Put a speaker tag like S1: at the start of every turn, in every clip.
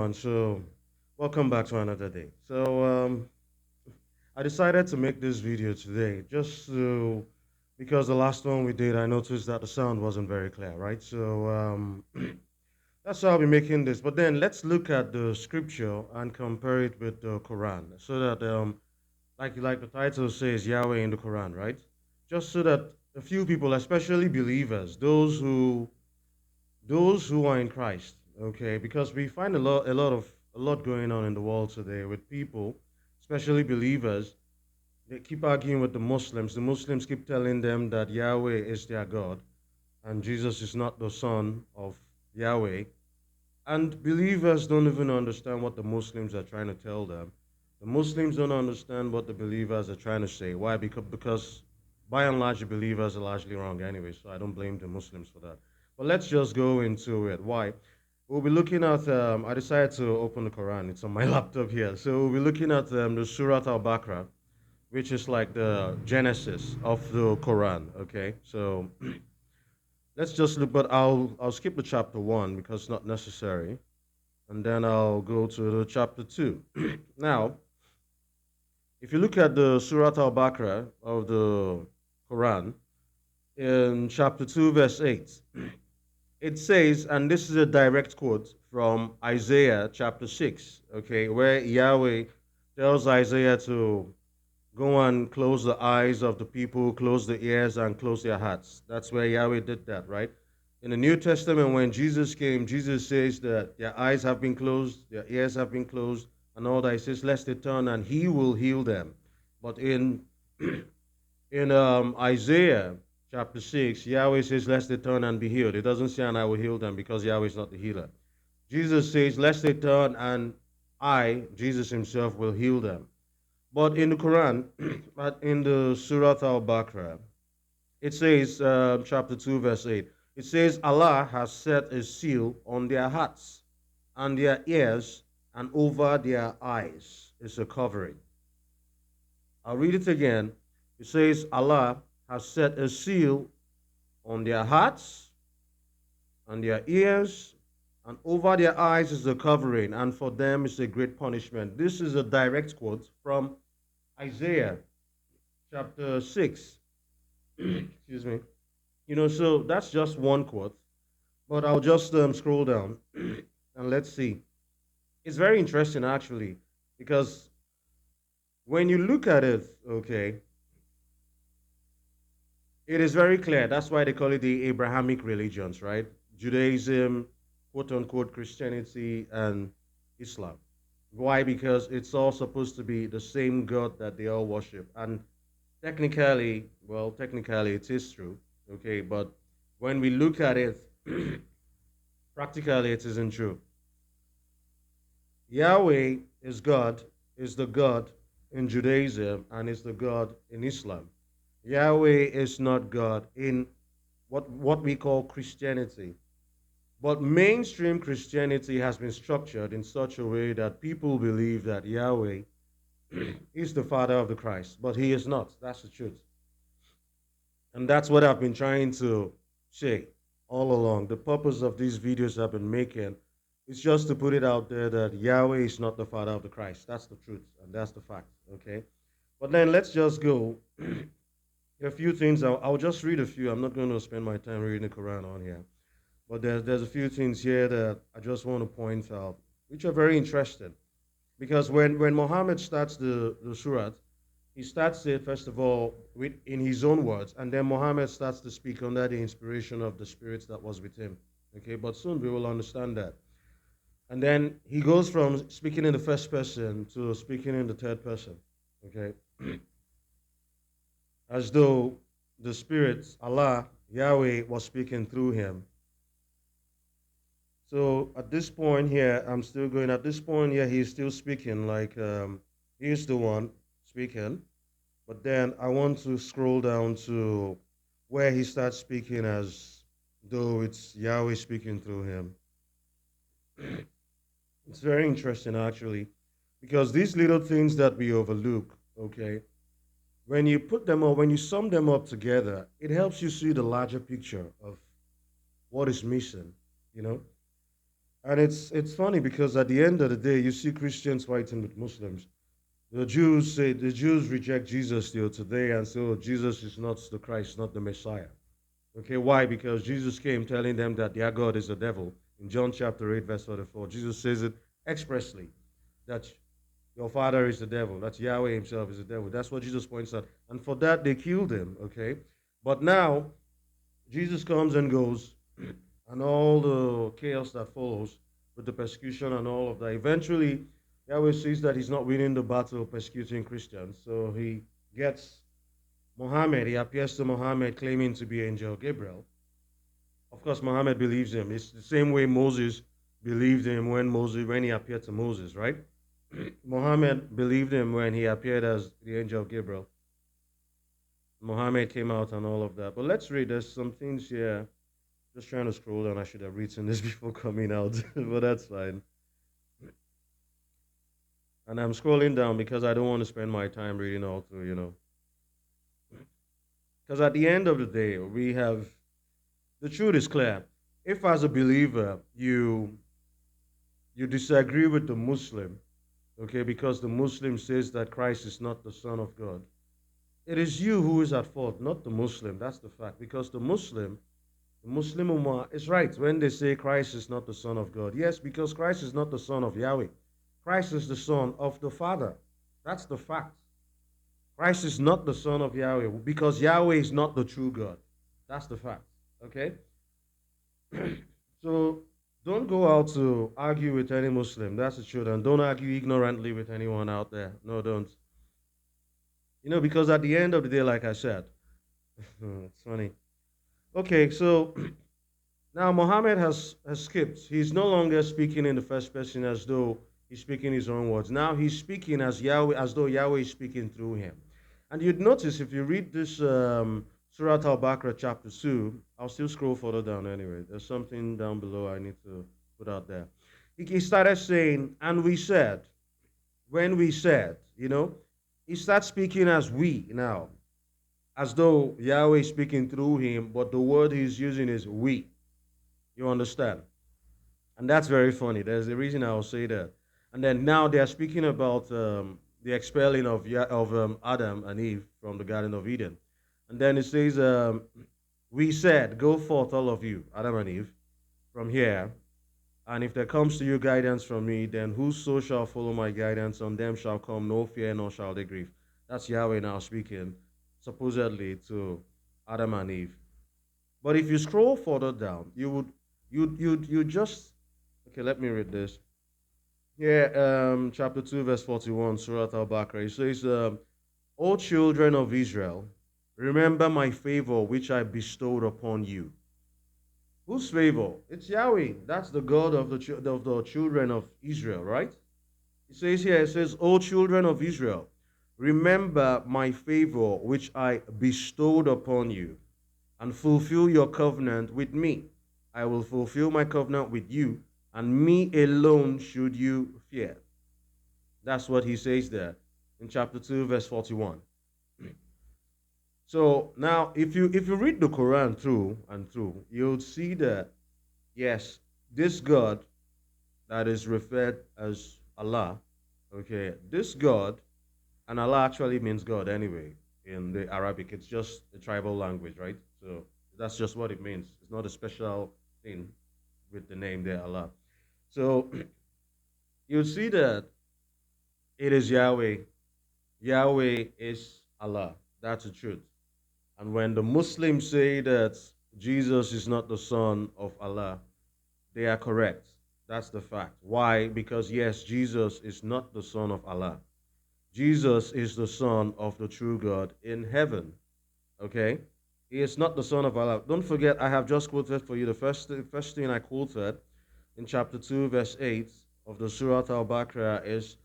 S1: And so, welcome back to another day. I decided to make this video today because the last one we did, I noticed that the sound wasn't very clear, right? That's why I'll be making this. But then let's look at the scripture and compare it with the Quran, so that, like the title says, Yahweh in the Quran, right? Just so that a few people, especially believers, those who are in Christ, okay, because we find a lot going on in the world today with people, especially believers. They keep arguing with the Muslims. The Muslims keep telling them that Yahweh is their God and Jesus is not the son of Yahweh. And believers don't even understand what the Muslims are trying to tell them. The Muslims don't understand what the believers are trying to say. Why? Because by and large, the believers are largely wrong anyway, so I don't blame the Muslims for that. But let's just go into it. Why? We'll be looking at, I decided to open the Quran. It's on my laptop here. So we'll be looking at the Surat al-Baqarah, which is like the genesis of the Quran, okay? So let's just look, but I'll skip the chapter 1 because it's not necessary, and then I'll go to the chapter 2. Now, if you look at the Surat al-Baqarah of the Quran, in chapter 2, verse 8, it says, and this is a direct quote from Isaiah chapter 6, okay, where Yahweh tells Isaiah to go and close the eyes of the people, close the ears, and close their hearts. That's where Yahweh did that, right? In the New Testament, when Jesus came, Jesus says that their eyes have been closed, their ears have been closed, and all that. He says, lest they turn, and He will heal them. But in Isaiah chapter 6, Yahweh says, lest they turn and be healed. It doesn't say, and I will heal them, because Yahweh is not the healer. Jesus says, lest they turn, and I, Jesus Himself, will heal them. But in the Quran, in the Surat al-Baqarah, it says, chapter 2, verse 8, it says, Allah has set a seal on their hearts and their ears and over their eyes is a covering. I'll read it again. It says, Allah has set a seal on their hearts and their ears, and over their eyes is a covering, and for them is a great punishment. This is a direct quote from Isaiah chapter 6. Excuse me. So that's just one quote, but I'll just scroll down and let's see. It's very interesting actually, because when you look at it, okay, it is very clear. That's why they call it the Abrahamic religions, right? Judaism, quote unquote, Christianity, and Islam. Why? Because it's all supposed to be the same God that they all worship. And technically it is true, okay, but when we look at it, practically it isn't true. Yahweh is God, is the God in Judaism, and is the God in Islam. Yahweh is not God in what we call Christianity. But mainstream Christianity has been structured in such a way that people believe that Yahweh is the Father of the Christ, but He is not. That's the truth. And that's what I've been trying to say all along. The purpose of these videos I've been making is just to put it out there that Yahweh is not the Father of the Christ. That's the truth, and that's the fact, okay? But then let's just go. A few things, I'll just read a few. I'm not going to spend my time reading the Quran on here. But there's a few things here that I just want to point out, which are very interesting. Because when Muhammad starts the Surat, he starts it, first of all, in his own words, and then Muhammad starts to speak under the inspiration of the spirit that was with him. Okay, but soon we will understand that. And then he goes from speaking in the first person to speaking in the third person. Okay, as though the spirit, Allah, Yahweh, was speaking through him. So at this point here, I'm still going. At this point here, he's still speaking like he's the one speaking. But then I want to scroll down to where he starts speaking as though it's Yahweh speaking through him. It's very interesting actually, because these little things that we overlook, okay, when you put them up, when you sum them up together, it helps you see the larger picture of what is missing, you know. And it's funny because at the end of the day, you see Christians fighting with Muslims. The Jews reject Jesus still today, and so Jesus is not the Christ, not the Messiah. Okay, why? Because Jesus came telling them that their God is the devil. In John chapter 8, verse 44, Jesus says it expressly that your father is the devil. That Yahweh himself is the devil. That's what Jesus points out. And for that, they killed him. Okay, but now Jesus comes and goes, and all the chaos that follows with the persecution and all of that. Eventually, Yahweh sees that he's not winning the battle persecuting Christians, so he gets Muhammad. He appears to Muhammad claiming to be Angel Gabriel. Of course, Muhammad believes him. It's the same way Moses believed him when he appeared to Moses, right? Muhammad believed him when he appeared as the angel Gabriel. Muhammad came out and all of that. But let's read. There's some things here. Just trying to scroll down. I should have written this before coming out, but that's fine. And I'm scrolling down because I don't want to spend my time reading all through. Because at the end of the day, the truth is clear. If as a believer you disagree with the Muslim, okay, because the Muslim says that Christ is not the Son of God, it is you who is at fault, not the Muslim. That's the fact. Because the Muslim Ummah is right when they say Christ is not the Son of God. Yes, because Christ is not the Son of Yahweh. Christ is the Son of the Father. That's the fact. Christ is not the Son of Yahweh because Yahweh is not the true God. That's the fact. Okay? So don't go out to argue with any Muslim. That's the truth. And don't argue ignorantly with anyone out there. No, don't. Because at the end of the day, like I said, it's funny. Okay, so now Muhammad has skipped. He's no longer speaking in the first person as though he's speaking his own words. Now he's speaking as Yahweh, as though Yahweh is speaking through him. And you'd notice if you read this Surat al-Baqarah chapter 2, I'll still scroll further down anyway. There's something down below I need to put out there. He started saying, and we said, when we said, he starts speaking as we now, as though Yahweh is speaking through him, but the word he's using is we. You understand? And that's very funny. There's a reason I'll say that. And then now they are speaking about the expelling of Adam and Eve from the Garden of Eden. And then it says, we said, go forth, all of you, Adam and Eve, from here. And if there comes to you guidance from me, then whoso shall follow my guidance, on them shall come no fear, nor shall they grieve. That's Yahweh now speaking, supposedly to Adam and Eve. But if you scroll further down, you just okay. Let me read this. Yeah, chapter 2, verse 41, Surat al-Baqarah. It says, "O children of Israel, remember my favor which I bestowed upon you." Whose favor? It's Yahweh. That's the God of the children of Israel, right? It says, "O children of Israel, remember my favor which I bestowed upon you, and fulfill your covenant with me. I will fulfill my covenant with you, and me alone should you fear." That's what he says there in chapter 2, verse 41. So now if you read the Quran through and through, you'll see that yes, this God that is referred as Allah, okay, this God, and Allah actually means God anyway in the Arabic. It's just a tribal language, right? So that's just what it means. It's not a special thing with the name there, Allah. So you'll see that it is Yahweh. Yahweh is Allah. That's the truth. And when the Muslims say that Jesus is not the son of Allah, they are correct. That's the fact. Why? Because yes, Jesus is not the son of Allah. Jesus is the son of the true God in heaven. Okay? He is not the son of Allah. Don't forget, I have just quoted for you the first thing I quoted in chapter 2, verse 8 of the Surat al-Baqarah is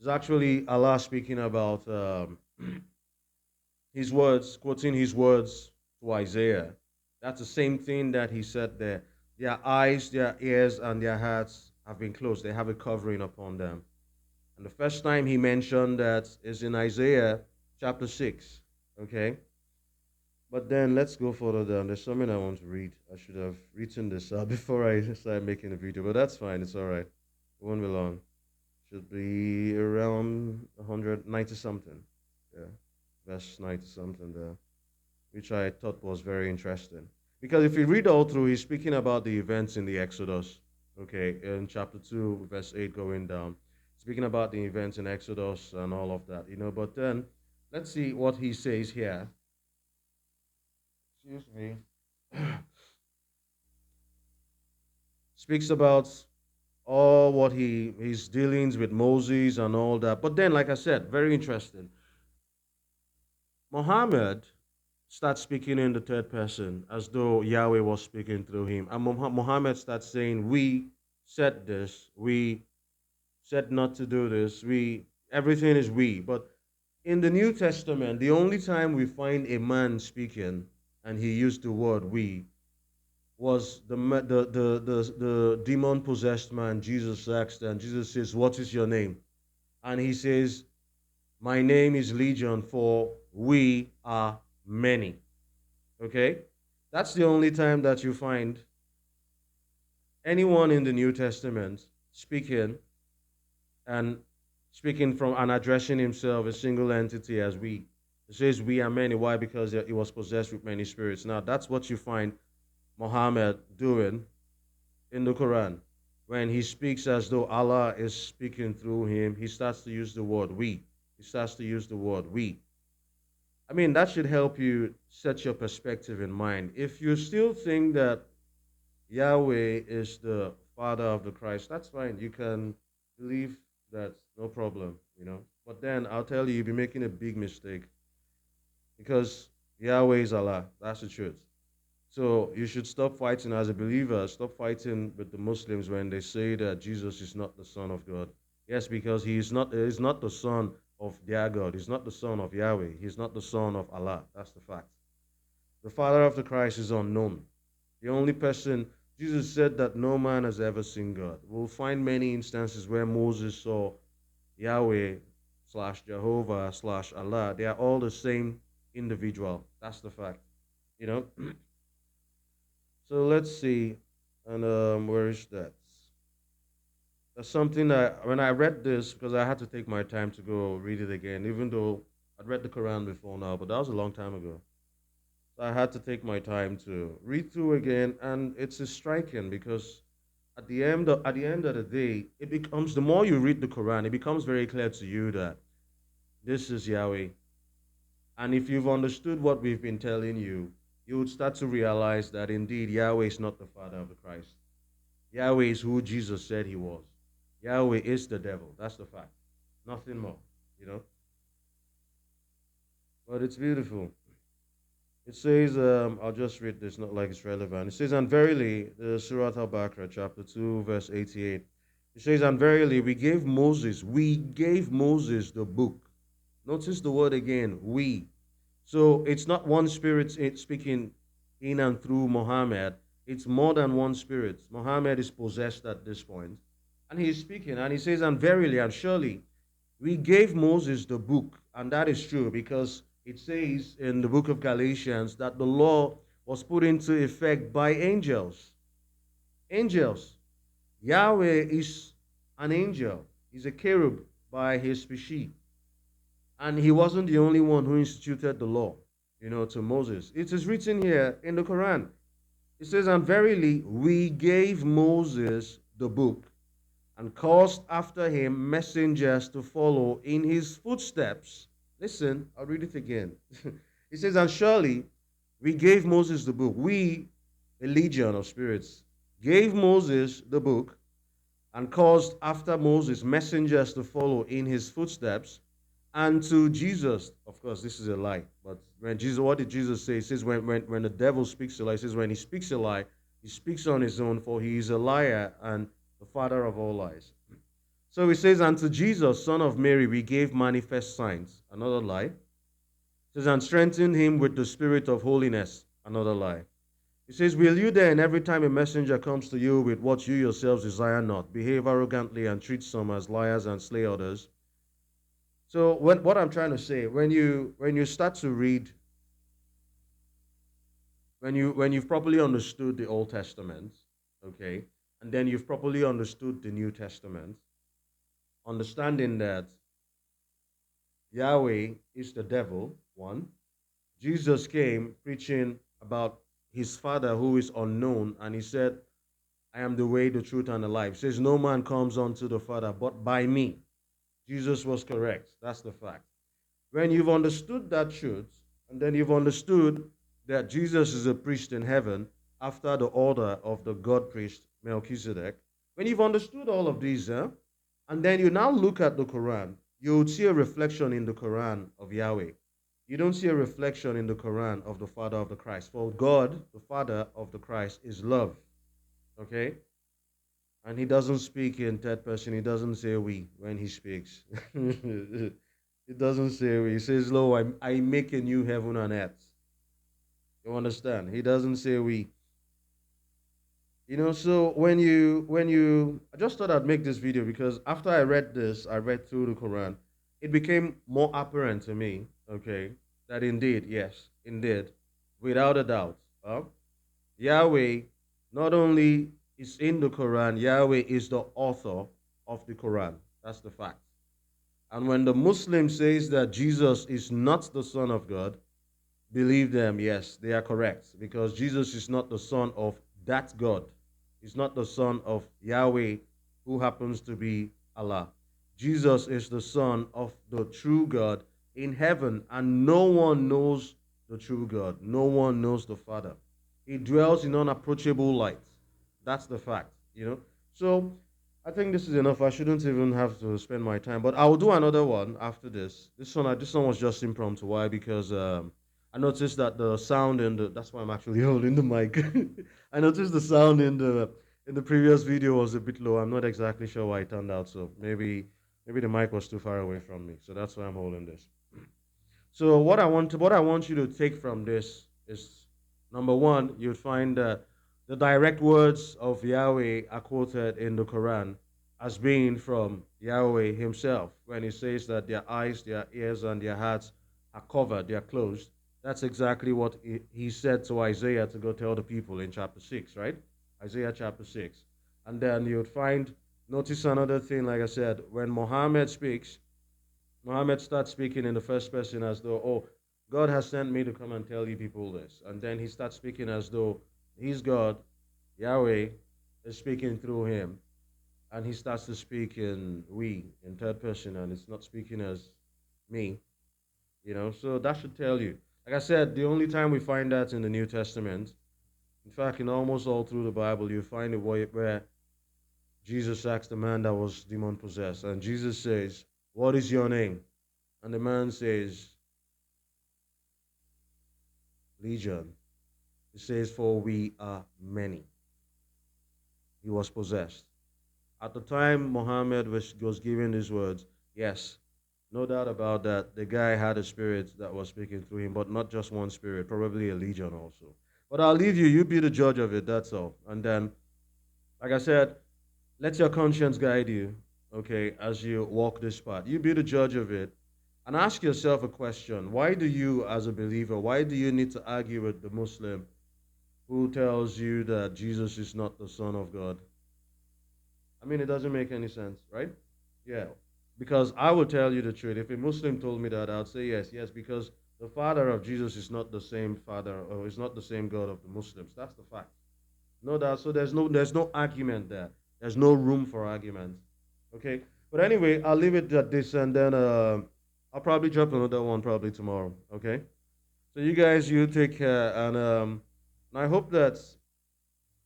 S1: actually Allah speaking about his words, quoting his words to Isaiah. That's the same thing that he said there. Their eyes, their ears, and their hearts have been closed. They have a covering upon them. And the first time he mentioned that is in Isaiah chapter 6. Okay? But then let's go further down. There's something I want to read. I should have written this out before I started making the video, but that's fine. It's all right. It won't be long. Should be around 190 something. Yeah, verse 90 something there, which I thought was very interesting. Because if you read all through, he's speaking about the events in the Exodus. Okay, in chapter 2, verse 8 going down. Speaking about the events in Exodus and all of that, But then let's see what he says here. Excuse me. Speaks about all what his dealings with Moses and all that. But then, like I said, very interesting. Muhammad starts speaking in the third person as though Yahweh was speaking through him. And Muhammad starts saying, "We said this, we said not to do this, everything is we." But in the New Testament, the only time we find a man speaking and he used the word we was the demon possessed man. Jesus asked, and Jesus says, "What is your name?" And he says, "My name is Legion, for we are many." Okay? That's the only time that you find anyone in the New Testament speaking and speaking from and addressing himself a single entity as we. It says we are many. Why? Because he was possessed with many spirits. Now that's what you find Muhammad doing in the Quran. When he speaks as though Allah is speaking through him, he starts to use the word we. He starts to use the word we. I mean, that should help you set your perspective in mind. If you still think that Yahweh is the Father of the Christ, that's fine. You can believe that, no problem. But then I'll tell you, you'll be making a big mistake because Yahweh is Allah. That's the truth. So you should stop fighting as a believer. Stop fighting with the Muslims when they say that Jesus is not the Son of God. Yes, because he is not. He is not the Son of their God. He's not the Son of Yahweh. He's not the Son of Allah. That's the fact. The Father of the Christ is unknown. The only person, Jesus said that no man has ever seen God. We'll find many instances where Moses saw Yahweh slash Jehovah slash Allah. They are all the same individual. That's the fact. You know. So let's see, and where is that? That's something that when I read this, because I had to take my time to go read it again, even though I'd read the Quran before now, but that was a long time ago. So I had to take my time to read through again, and it's striking because at the end of the day, it becomes the more you read the Quran, it becomes very clear to you that this is Yahweh. And if you've understood what we've been telling you, you would start to realize that indeed Yahweh is not the Father of the Christ. Yahweh is who Jesus said he was. Yahweh is the devil. That's the fact. Nothing more, you know. But it's beautiful. It says, I'll just read this, not like it's relevant. It says, and verily, the Surat al-Baqarah, chapter 2, verse 88. It says, and verily, we gave Moses the book. Notice the word again, we. So it's not one spirit speaking in and through Muhammad. It's more than one spirit. Muhammad is possessed at this point. And he is speaking, and he says, and verily and surely, we gave Moses the book. And that is true because it says in the book of Galatians that the law was put into effect by angels. Angels. Yahweh is an angel. He's a cherub by his species. And he wasn't the only one who instituted the law, to Moses. It is written here in the Quran. It says, and verily we gave Moses the book and caused after him messengers to follow in his footsteps. Listen, I'll read it again. It says, and surely we gave Moses the book. We, a legion of spirits, gave Moses the book and caused after Moses messengers to follow in his footsteps. And to Jesus, of course, this is a lie. But what did Jesus say? He says, when the devil speaks a lie, he says, when he speaks a lie, he speaks on his own, for he is a liar and the father of all lies. So he says, and to Jesus, son of Mary, we gave manifest signs. Another lie. It says, and strengthened him with the spirit of holiness. Another lie. He says, will you then, every time a messenger comes to you with what you yourselves desire not, behave arrogantly and treat some as liars and slay others? So what I'm trying to say, when you start to read When you've properly understood the Old Testament, okay, and then you've properly understood the New Testament, understanding that Yahweh is the devil, one. Jesus came preaching about his Father who is unknown, and he said, I am the way, the truth, and the life. He says, no man comes unto the Father but by me. Jesus was correct. That's the fact. When you've understood that truth, and then you've understood that Jesus is a priest in heaven after the order of the God priest Melchizedek, when you've understood all of these, and then you now look at the Quran, you would see a reflection in the Quran of Yahweh. You don't see a reflection in the Quran of the Father of the Christ. For God, the Father of the Christ, is love. Okay? And he doesn't speak in third person. He doesn't say we when he speaks. He doesn't say we. He says, Lo, I make a new heaven and earth. You understand? He doesn't say we. So I just thought I'd make this video because after I read this, I read through the Quran, it became more apparent to me, okay, that indeed, yes, indeed, without a doubt, Yahweh not only is in the Quran, Yahweh is the author of the Quran. That's the fact. And when the Muslim says that Jesus is not the Son of God, believe them, yes, they are correct. Because Jesus is not the son of that God. He's not the son of Yahweh, who happens to be Allah. Jesus is the son of the true God in heaven, and no one knows the true God. No one knows the Father. He dwells in unapproachable light. That's the fact. So I think this is enough. I shouldn't even have to spend my time, but I will do another one after this. This one was just impromptu. Why? Because I noticed that the sound that's why I'm actually holding the mic. I noticed the sound in the previous video was a bit low. I'm not exactly sure why it turned out. So maybe the mic was too far away from me. So that's why I'm holding this. So what I want you to take from this is number one, you'd find the direct words of Yahweh are quoted in the Quran as being from Yahweh Himself when He says that their eyes, their ears, and their hearts are covered, they are closed. That's exactly what He said to Isaiah to go tell the people in chapter 6, right? Isaiah chapter 6. And then you'd find, notice another thing, like I said, when Muhammad starts speaking in the first person as though, oh, God has sent me to come and tell you people this. And then he starts speaking as though he's God, Yahweh is speaking through him. And he starts to speak in we, in third person, and it's not speaking as me. So that should tell you. Like I said, the only time we find that in the New Testament, in fact, in almost all through the Bible, you find it where Jesus asked the man that was demon possessed, and Jesus says, what is your name? And the man says, Legion. He says, for we are many. He was possessed. At the time Muhammad was giving these words, yes, no doubt about that, the guy had a spirit that was speaking through him, but not just one spirit, probably a legion also. But I'll leave you, you be the judge of it, that's all. And then, like I said, let your conscience guide you, okay, as you walk this path. You be the judge of it. And ask yourself a question. Why do you, as a believer, why do you need to argue with the Muslim who tells you that Jesus is not the Son of God? I mean, it doesn't make any sense, right? Yeah. Because I will tell you the truth. If a Muslim told me that, I'd say yes, yes, because the father of Jesus is not the same father, or is not the same God of the Muslims. That's the fact. No doubt. So there's no argument there. There's no room for argument. Okay. But anyway, I'll leave it at this, and then I'll probably drop another one probably tomorrow. Okay. So you guys, you take care, and I hope that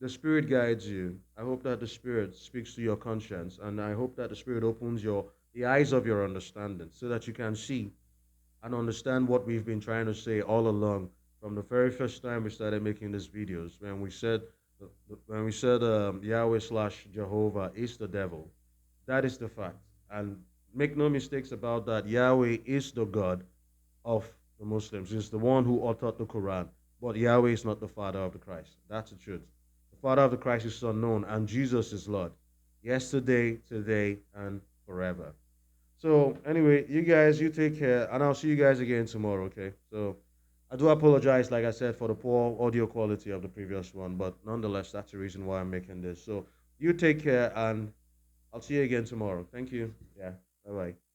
S1: the Spirit guides you. I hope that the Spirit speaks to your conscience, and I hope that the Spirit opens the eyes of your understanding, so that you can see and understand what we've been trying to say all along from the very first time we started making these videos, when we said Yahweh slash Jehovah is the devil. That is the fact. And make no mistakes about that. Yahweh is the God of the Muslims. He's the one who authored the Quran. But Yahweh is not the Father of the Christ. That's the truth. The Father of the Christ is unknown, and Jesus is Lord. Yesterday, today, and forever. So anyway, you guys, you take care, and I'll see you guys again tomorrow, okay? So I do apologize, like I said, for the poor audio quality of the previous one, but nonetheless, that's the reason why I'm making this. So you take care, and I'll see you again tomorrow. Thank you. Yeah. Bye bye.